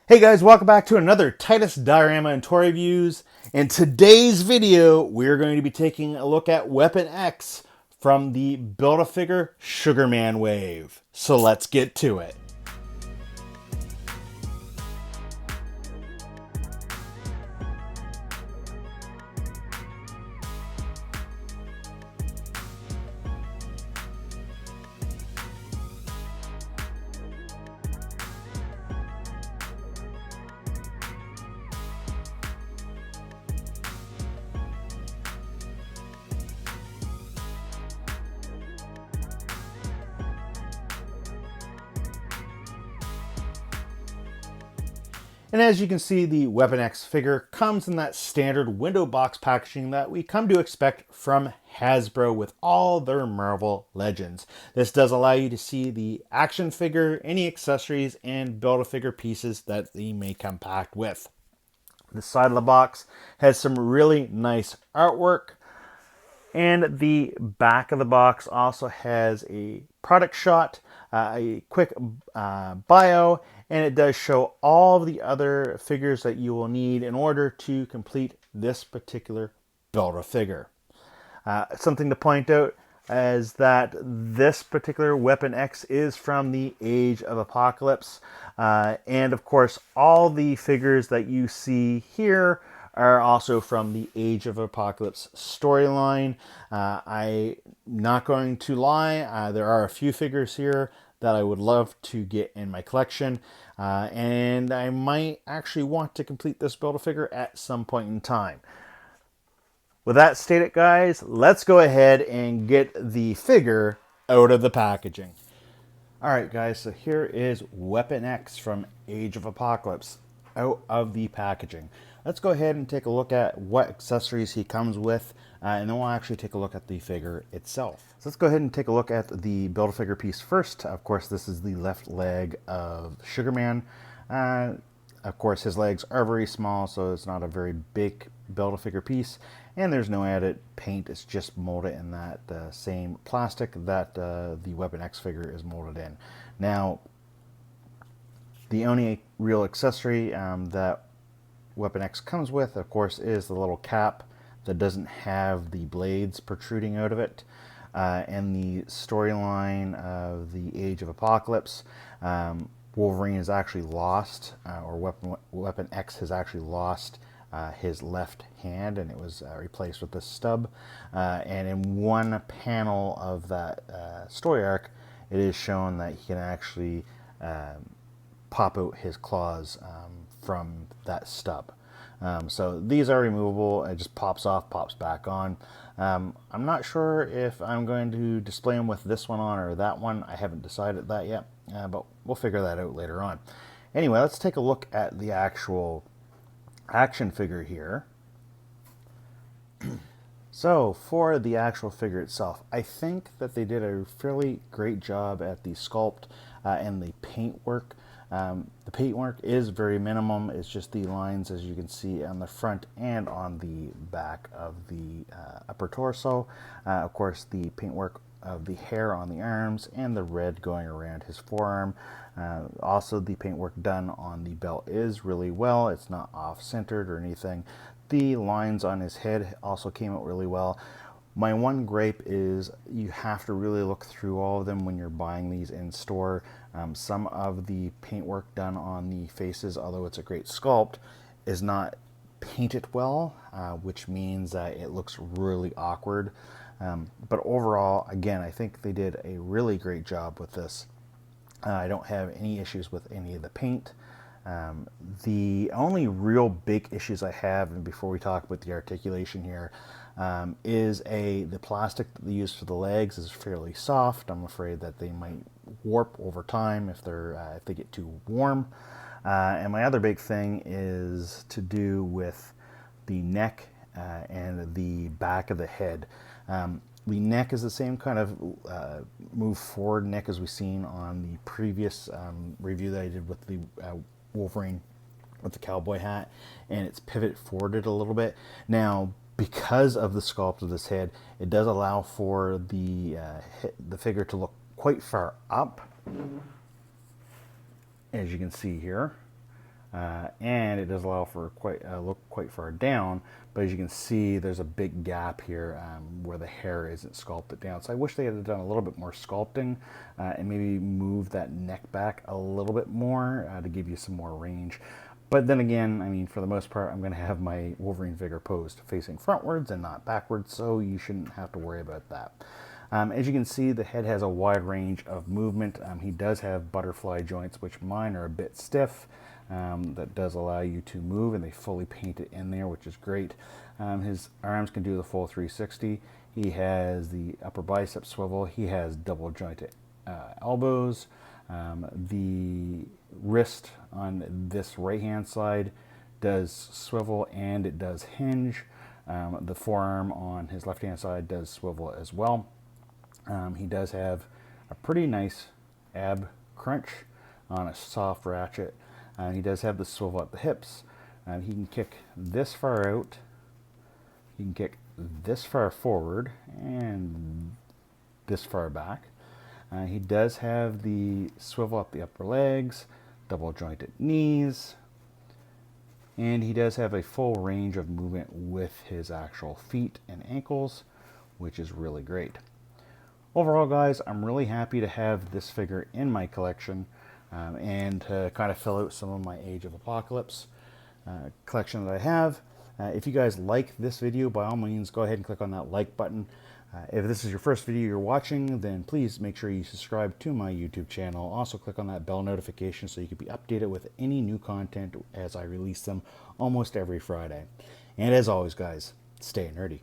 Hey guys, welcome back to another Titus Diorama and ToyReviews. In today's video, we're going to be taking a look at Weapon X from the Build-A-Figure Sugarman wave. So let's get to it. And as you can see, the Weapon X figure comes in that standard window box packaging that we come to expect from Hasbro with all their Marvel Legends. This does allow you to see the action figure, any accessories, and Build-A-Figure pieces that they may come packed with. The side of the box has some really nice artwork. And the back of the box also has a product shot, a quick bio, and it does show all the other figures that you will need in order to complete this particular Build-A-Figure. Something to point out is that this particular Weapon X is from the Age of Apocalypse. And of course, all the figures that you see here are also from the Age of Apocalypse storyline. I'm not going to lie, there are a few figures here that I would love to get in my collection, and I might actually want to complete this Build-A-Figure at some point in time. With that stated, guys, let's go ahead and get the figure out of the packaging. Alright guys, so here is Weapon X from Age of Apocalypse out of the packaging. Let's go ahead and take a look at what accessories he comes with, and then we'll actually take a look at the figure itself. So let's go ahead and take a look at the Build-A-Figure piece first. Of course, this is the left leg of Sugarman. Of course, his legs are very small, so it's not a very big Build-A-Figure piece, and there's no added paint. It's just molded in that same plastic that the Weapon X figure is molded in. Now, the only real accessory that Weapon X comes with, of course, is the little cap that doesn't have the blades protruding out of it. And the storyline of the Age of Apocalypse, Wolverine is actually lost, or Weapon X has actually lost his left hand, and it was replaced with this stub. And in one panel of that story arc, it is shown that he can actually pop out his claws from that stub. So these are removable. It just pops off, pops back on. I'm not sure if I'm going to display them with this one on or that one. I haven't decided that yet, but we'll figure that out later on. Anyway, let's take a look at the actual action figure here. So for the actual figure itself, I think that they did a fairly great job at the sculpt and the paintwork. The paintwork is very minimum. It's just the lines, as you can see, on the front and on the back of the upper torso. Of course, the paintwork of the hair on the arms and the red going around his forearm. Also, the paintwork done on the belt is really well. It's not off-centered or anything. The lines on his head also came out really well. My one gripe is you have to really look through all of them when you're buying these in store. Some of the paintwork done on the faces, although it's a great sculpt, is not painted well, which means that it looks really awkward. But overall, again, I think they did a really great job with this. I don't have any issues with any of the paint. The only real big issues I have, and before we talk about the articulation here, is the plastic that they use for the legs is fairly soft. I'm afraid that they might warp over time if they get too warm. And my other big thing is to do with the neck and the back of the head. The neck is the same kind of move forward neck as we've seen on the previous review that I did with the Wolverine with the cowboy hat, and it's pivot forwarded a little bit. Now, because of the sculpt of this head, it does allow for the figure to look quite far up, as you can see here. and it does allow for quite look quite far down. But as you can see, there's a big gap here where the hair isn't sculpted down. So I wish they had done a little bit more sculpting and maybe move that neck back a little bit more to give you some more range. But then again, I mean, for the most part, I'm going to have my Wolverine figure posed facing frontwards and not backwards, so you shouldn't have to worry about that. As you can see, the head has a wide range of movement. He does have butterfly joints, which mine are a bit stiff. That does allow you to move, and they fully paint it in there, which is great. His arms can do the full 360. He has the upper bicep swivel. He has double jointed elbows. The wrist on this right hand side does swivel and it does hinge. The forearm on his left hand side does swivel as well. He does have a pretty nice ab crunch on a soft ratchet. He does have the swivel at the hips. He can kick this far out. He can kick this far forward and this far back. He does have the swivel up the upper legs, double jointed knees, and he does have a full range of movement with his actual feet and ankles, which is really great. Overall, guys, I'm really happy to have this figure in my collection and to kind of fill out some of my Age of Apocalypse collection that I have. If you guys like this video, by all means, go ahead and click on that like button. If this is your first video you're watching, then please make sure you subscribe to my YouTube channel. Also, click on that bell notification so you can be updated with any new content as I release them almost every Friday. And as always, guys, stay nerdy.